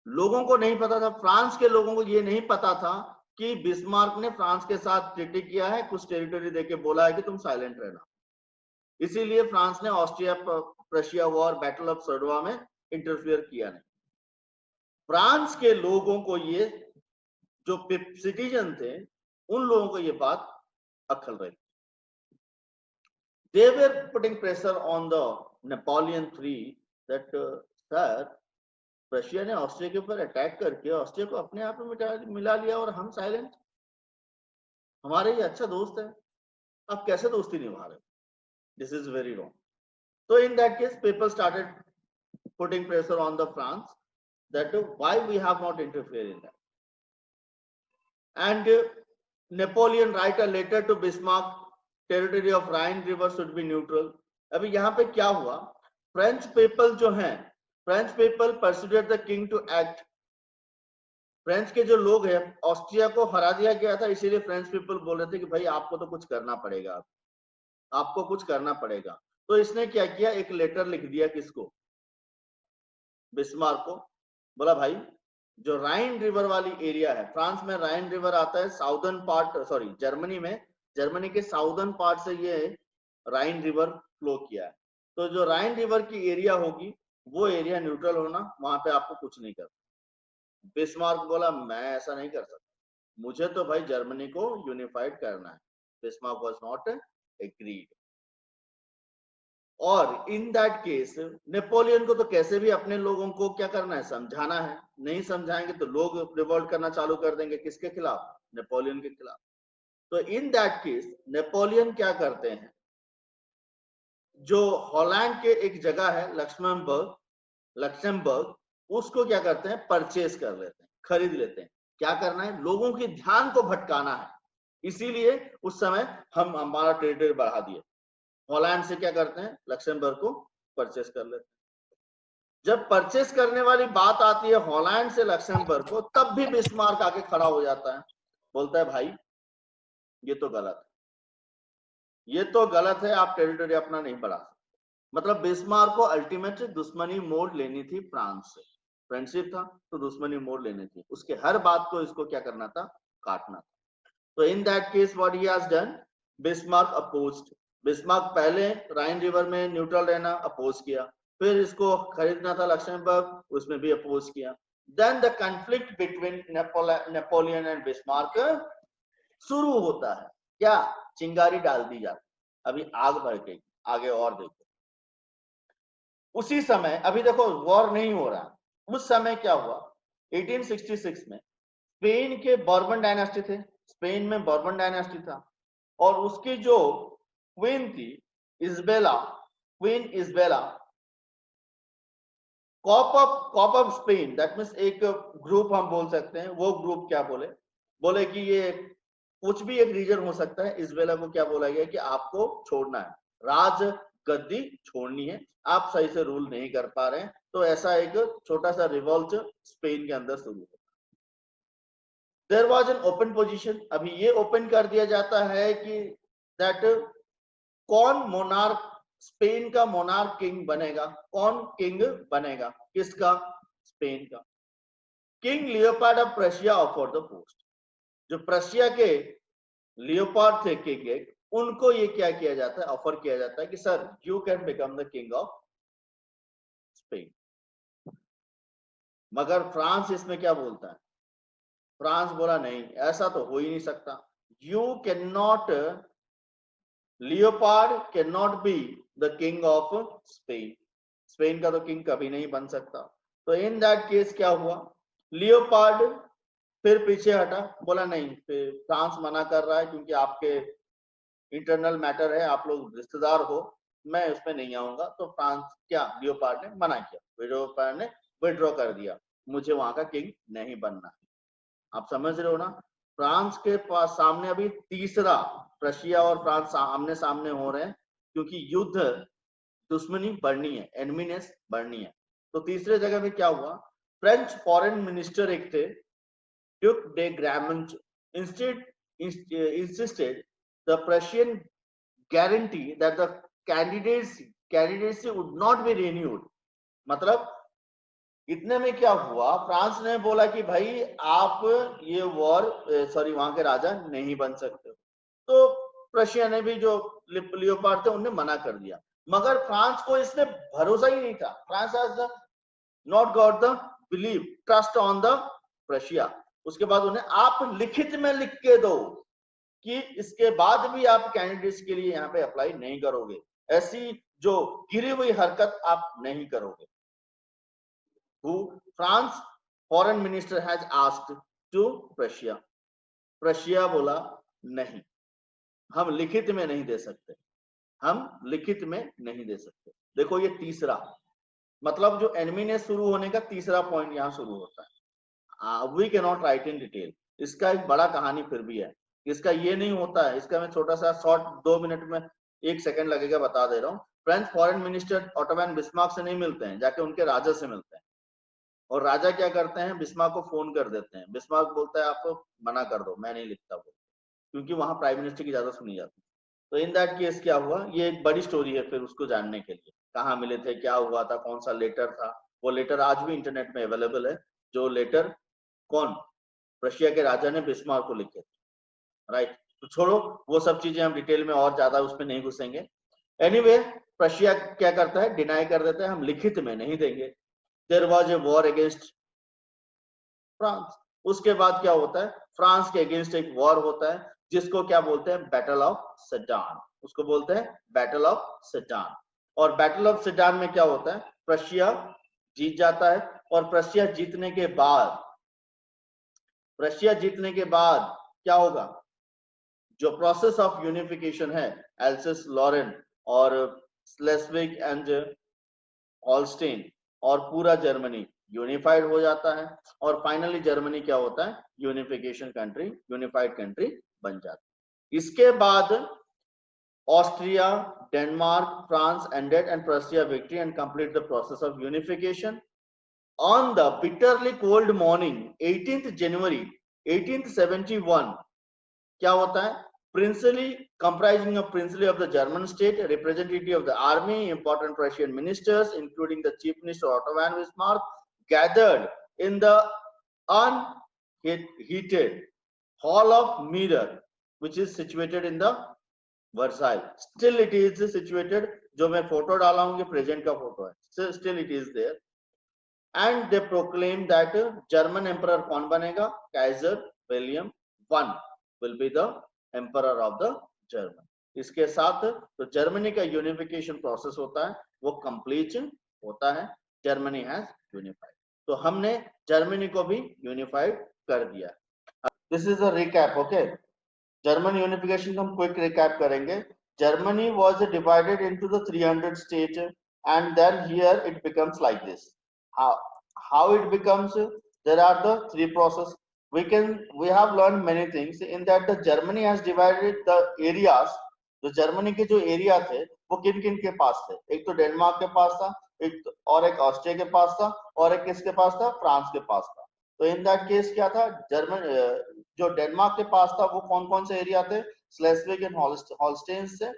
लोगों को नहीं पता था, फ्रांस के लोगों को ये नहीं पता था कि बिस्मार्क ने फ्रांस के साथ ट्रीटी किया है, कुछ टेरिटरी देके बोला है कि तुम साइलेंट रहना। इसीलिए फ्रांस ने Austria Prussia war, battle of Sadowa में इंटरफियर किया नहीं। फ्रांस के लोगों को, ये जो सिटीजन थे, उन लोगों को ये बात अक्ल रही। They were putting pressure on the Napoleon III that sir, Russia ने ऑस्ट्रिया के ऊपर अटैक करके ऑस्ट्रिया को अपने आप में मिला लिया और हम साइलेंट। हमारे ये अच्छा दोस्त है, आप कैसे दोस्ती निभा रहे? This is very wrong. So in that case, people started putting pressure on the France that why we have not interfered in that. And Napoleon write a letter to Bismarck, territory of Rhine River should be neutral. अभी यहाँ पे क्या हुआ? French people जो हैं, French people persuaded the king to act. French के जो लोग हैं, ऑस्ट्रिया को हरा दिया गया था, इसीलिए फ्रेंच पीपल बोल रहे थे कि भाई आपको तो कुछ करना पड़ेगा, आपको कुछ करना पड़ेगा। तो इसने क्या किया, एक लेटर लिख दिया किसको? बिस्मार्क को। बोला भाई जो राइन रिवर वाली एरिया है, फ्रांस में राइन रिवर आता है साउदर्न पार्ट, सॉरी जर्मनी में, जर्मनी के साउदर्न पार्ट से ये राइन रिवर फ्लो किया है। तो जो राइन रिवर की एरिया होगी वो एरिया न्यूट्रल होना, वहां पे आपको कुछ नहीं करना। बिस्मार्क बोला मैं ऐसा नहीं कर सकता, मुझे तो भाई जर्मनी को यूनिफाइड करना है। Bismarck was not agreed. और इन दैट केस नेपोलियन को तो कैसे भी अपने लोगों को क्या करना है, समझाना है। नहीं समझाएंगे तो लोग रिवोल्ट करना चालू कर देंगे, किसके खिलाफ? नेपोलियन के खिलाफ। तो इन दैट केस नेपोलियन क्या करते हैं, जो हॉलैंड के एक जगह है लक्समबर्ग, उसको क्या करते हैं, परचेज कर लेते हैं, खरीद लेते हैं। क्या करना है, लोगों के ध्यान को भटकाना है, इसीलिए उस समय हम हमारा टेरिटरी बढ़ा दिए। हॉलैंड से क्या करते हैं, लक्समबर्ग को परचेस कर लेते हैं। जब परचेस करने वाली बात आती है हॉलैंड से लक्समबर्ग को, तब भी बिस्मार्क आके खड़ा हो जाता है, बोलता है भाई ये तो गलत है, ये तो गलत है, आप टेरिटरी अपना नहीं बढ़ा सकते। मतलब बिस्मार्क को अल्टीमेट दुश्मनी मोड़ लेनी थी फ्रांस से। फ्रेंडशिप था तो दुश्मनी मोड़ लेनी थी, उसके हर बात को इसको क्या करना था, काटना था। तो in that case what he has done, Bismarck opposed. Bismarck पहले राइन रिवर में न्यूट्रल रहना अपोज किया, फिर इसको खरीदना था लक्समबर्ग, उसमें भी अपोज किया। Then the conflict between Napoleon and Bismarck शुरू होता है। क्या? चिंगारी डाल दी जाती, अभी आग भड़केगी, आगे और देखो। उसी समय, अभी देखो वॉर नहीं हो रहा, उस समय क्या हुआ, 1866 में स्पेन के बॉर्बन डायनेस्टी थे, स्पेन में बॉर्बन डायनेस्टी था, और उसकी जो क्वीन थी Isabella, queen Isabella, cop of Spain, that means एक ग्रुप हम बोल सकते हैं, वो ग्रुप क्या बोले कि ये कुछ भी एक रीजन हो सकता है, इजबेला को क्या बोला गया कि आपको छोड़ना है, राज गद्दी छोड़नी है, आप सही से रूल नहीं कर पा रहे हैं, तो ऐसा एक छोटा सा रिवॉल्ट स्पेन के अंदर शुरू हुआ। There was an open position, अभी ये ओपन कर दिया जाता है कि दैट कौन मोनार्क, स्पेन का मोनार्क किंग बनेगा, कौन किंग बनेगा, किसका? स्पेन का। King leopard of Prussia offer the post, जो प्रशिया के लियोपार्ड थे किंग एक, उनको ये क्या किया जाता है, ऑफर किया जाता है कि sir you can become the king of Spain. मगर फ्रांस इसमें क्या बोलता है? फ्रांस बोला नहीं, ऐसा तो हो ही नहीं सकता, you can not, leopard can not be the king of Spain, Spain का तो किंग कभी नहीं बन सकता। तो इन दैट केस क्या हुआ, लियोपार्ड फिर पीछे हटा, बोला नहीं, फिर फ्रांस मना कर रहा है क्योंकि आपके इंटरनल मैटर है, आप लोग रिश्तेदार हो, मैं उसमें नहीं आऊंगा। तो फ्रांस क्या, लियोपार्ड ने मना किया, लियोपार्ड ने विड्रॉ कर दिया, मुझे वहां का किंग नहीं बनना है। आप समझ रहे हो ना, फ्रांस के पास सामने अभी तीसरा, रशिया और फ्रांस आमने सामने हो रहे हैं, क्योंकि युद्ध, दुश्मनी बढ़नी है, एनमीनेस बढ़नी है। तो तीसरे जगह पे क्या हुआ, फ्रेंच फॉरेन मिनिस्टर एक थे, Duke de Gramont, insisted the Prussian guarantee that the candidacy would not be renewed। मतलब इतने में क्या हुआ, फ्रांस ने बोला कि भाई आप ये वॉर, सॉरी वहां के राजा नहीं बन सकते, तो प्रशिया ने भी, जो लियोपार्ड थे, उन्हें मना कर दिया। मगर फ्रांस को इसमें भरोसा ही नहीं था, France has not got the believe, trust on the Prussia. उसके बाद उन्हें आप लिखित में लिख के दो कि इसके बाद भी आप कैंडिडेट्स के लिए यहाँ पे अप्लाई नहीं करोगे, ऐसी जो गिरी हुई हरकत आप नहीं करोगे। Who France foreign minister has asked to Prussia, Prussia बोला नहीं, हम लिखित में नहीं दे सकते, हम लिखित में नहीं दे सकते। देखो ये तीसरा, मतलब जो एनिमी ने शुरू होने का तीसरा पॉइंट यहाँ शुरू होता है। We can not write in detail, इसका एक बड़ा कहानी फिर भी है, इसका ये नहीं होता है, इसका मैं छोटा सा शॉर्ट 2 मिनट में 1 सेकंड लगेगा बता दे रहा हूँ। French foreign minister Otto von Bismarck से नहीं मिलते हैं, जाके उनके राजा से मिलते हैं, और राजा क्या करते हैं, बिस्मार्क को फोन कर देते हैं, बिस्मार्क बोलता है आपको मना कर दो, मैं नहीं लिखता वो, क्योंकि वहां प्राइम मिनिस्टर की ज्यादा सुनी जाती। तो इन दैट केस क्या हुआ, ये एक बड़ी स्टोरी है फिर उसको जानने के लिए, कहाँ मिले थे, क्या हुआ था, कौन सा लेटर था, वो लेटर आज भी इंटरनेट में अवेलेबल है, जो लेटर कौन, रशिया के राजा ने बिस्मार्क को लिखे थे, राइट। तो छोड़ो वो सब चीजें, हम डिटेल में और ज्यादा उसमें नहीं घुसेंगे। एनीवे, रशिया क्या करता है, डिनाई कर देता है, हम लिखित में नहीं देंगे। There was a war against France. उसके बाद क्या होता है, फ्रांस के अगेंस्ट एक वॉर होता है, जिसको क्या बोलते हैं, बैटल ऑफ सेडान, उसको बोलते हैं बैटल ऑफ सेडान। और बैटल ऑफ सेडान में क्या होता है, प्रशिया जीत जाता है, और प्रशिया जीतने के बाद, रशिया जीतने के बाद क्या होगा, जो प्रोसेस ऑफ यूनिफिकेशन है, एल्सेस लॉरेन और स्लेस्विग एंड हॉलस्टीन और पूरा जर्मनी यूनिफाइड हो जाता है, और फाइनली जर्मनी क्या होता है, यूनिफिकेशन कंट्री, यूनिफाइड कंट्री बन जाता है। इसके बाद Austria, Denmark, France ended and Prussia victory and complete the process of unification. On the bitterly cold morning 18th January 1871 क्या होता है, princely comprising of princely of the German state, representative of the army, important Prussian ministers including the chief minister Otto von Bismarck gathered in the unheated hall of mirror which is situated in the Versailles. Still it is situated, जो मैं photo डाला हूँ ये present का photo है, still it is there, and they proclaim that German emperor कौन बनेगा, Kaiser William I will be the emperor of the German. इसके साथ तो जर्मनी का यूनिफिकेशन प्रोसेस होता है वो कंप्लीट होता है. Germany has unified. तो हमने जर्मनी को भी यूनिफाइड कर दिया. This is a recap. Okay, German unification हम क्विक रिकैप करेंगे. Germany was divided into the 300 states, and then here it becomes like this. How it becomes? There are the three process. We have learned many things in that the Germany has divided the areas. तो Germany के जो area थे वो किन किन के पास थे? एक तो डेनमार्क के पास था, एक ऑस्ट्रिया के पास था, और एक किसके पास था? फ्रांस के पास था. तो इन दैट केस क्या था? जर्मन जो डेनमार्क के पास था वो कौन कौन से एरिया थे? स्लेस्विग एंड हॉलस्टेन से.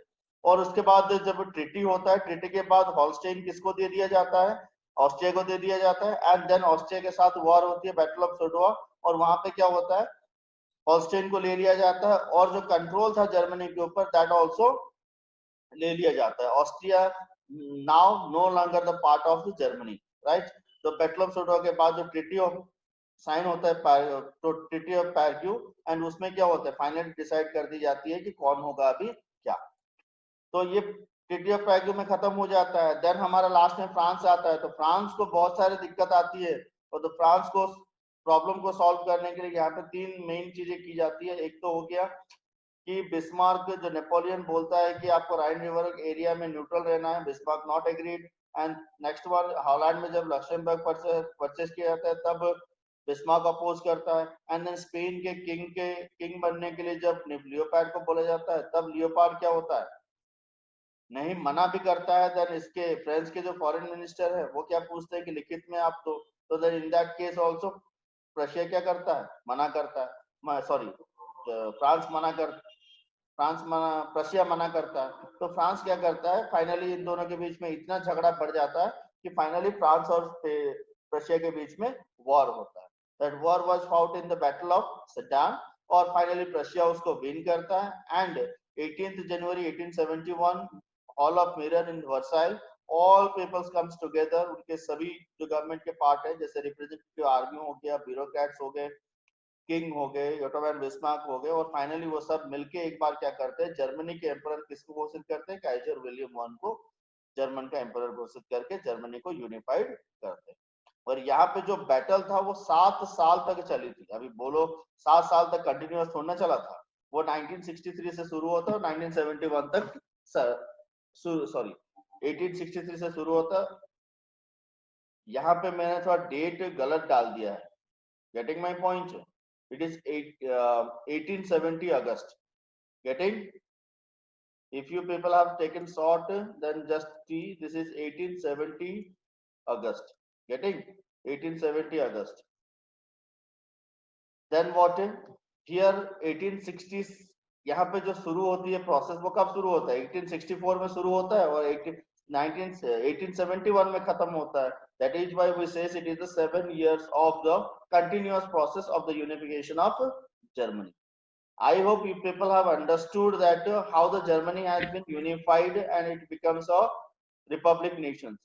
और उसके बाद जब ट्रीटी होता है, ट्रीटी के बाद हॉलस्टेन किसको दे दिया जाता है? ऑस्ट्रिया को दे दिया जाता है. एंड देन ऑस्ट्रिया के साथ वॉर होती है, बैटल ऑफ सोडोवा, और वहां पे क्या होता है? हॉलस्टेन को ले लिया जाता है, और जो कंट्रोल था जर्मनी के ऊपर दैट आल्सो ले लिया जाता है. Austria now no longer the part of the Germany, right. तो बैटल ऑफ सोडोवा के बाद जो ट्रीटी ऑफ साइन होता है, तो ट्रीटी ऑफ पैरक्यू, एंड उसमें क्या होता है? फाइनली डिसाइड कर दी जाती है कि कौन होगा अभी क्या. तो ये ट्रीटी ऑफ पैरक्यू में खत्म हो जाता है. देन हमारा लास्ट में फ्रांस आता है. तो फ्रांस को बहुत सारी दिक्कत आती है, और तो फ्रांस को प्रॉब्लम को सॉल्व करने के लिए यहाँ पे तीन मेन चीजें की जाती है. एक तो हो गया कि बिस्मार्क, जो नेपोलियन बोलता है कि आपको राइन रिवर एरिया में न्यूट्रल रहना है, Bismarck not agreed. And next one, Holland में जब लक्सेमबर्ग परचेस किया जाता है तब बिस्मार्क अपोज करता है. एंड देन स्पेन के किंग बनने के लिए जब लियोपार्ड को बोला जाता है तब लियोपार्ड क्या होता है? नहीं, मना भी करता है. देन इसके फ्रांस के जो फॉरेन मिनिस्टर है वो क्या पूछते हैं कि लिखित में आप तो then in that case also Russia क्या करता है? मना करता है. सॉरी, रशिया मना करता है. तो फ्रांस क्या करता है? फाइनली इन दोनों के बीच में इतना झगड़ा बढ़ जाता है कि फाइनली फ्रांस और रशिया के बीच में वॉर होता है. That war was fought in the battle of Sedan, और फाइनली रशिया उसको विन करता है. And 18 January 1871 hall of mirror in Versailles, all peoples comes together. उनके सभी जो गवर्नमेंट के पार्ट है, जैसे रिप्रेजेंटेटिव आर्मी हो गया, ब्यूरोक्रेट्स हो गए, किंग हो गए, ओटो वैन बिस्मार्क हो गए, और फाइनली वो सब मिलके एक बार क्या करते हैं? जर्मनी के एम्परर किसको घोषित करते हैं? काइजर विलियम वन को जर्मन का एम्परर घोषित करके जर्मनी को यूनिफाइड करते हैं. और यहाँ पे जो बैटल था वो 7 साल तक चली थी. अभी बोलो 7 साल तक कंटिन्यूअस थोड़ा ना चला था. वो 1963 से शुरू होता है और 1971 तक, सॉरी 1863 से शुरू होता. यहाँ पे मैंने थोड़ा डेट गलत डाल दिया है. Getting my point? It is 1870 August. Getting? If you people have taken short, then just see this is 1870 August. Getting? 1870 August. Then what? Here 1860s, यहाँ पे जो शुरू होती है प्रोसेस वो कब शुरू होता है? 1864 में शुरू होता है और 1871 में खत्म होता है. That is why we say it is the 7 years of the continuous process of the unification of Germany. I hope you people have understood that how the Germany has been unified and it becomes a republic nation.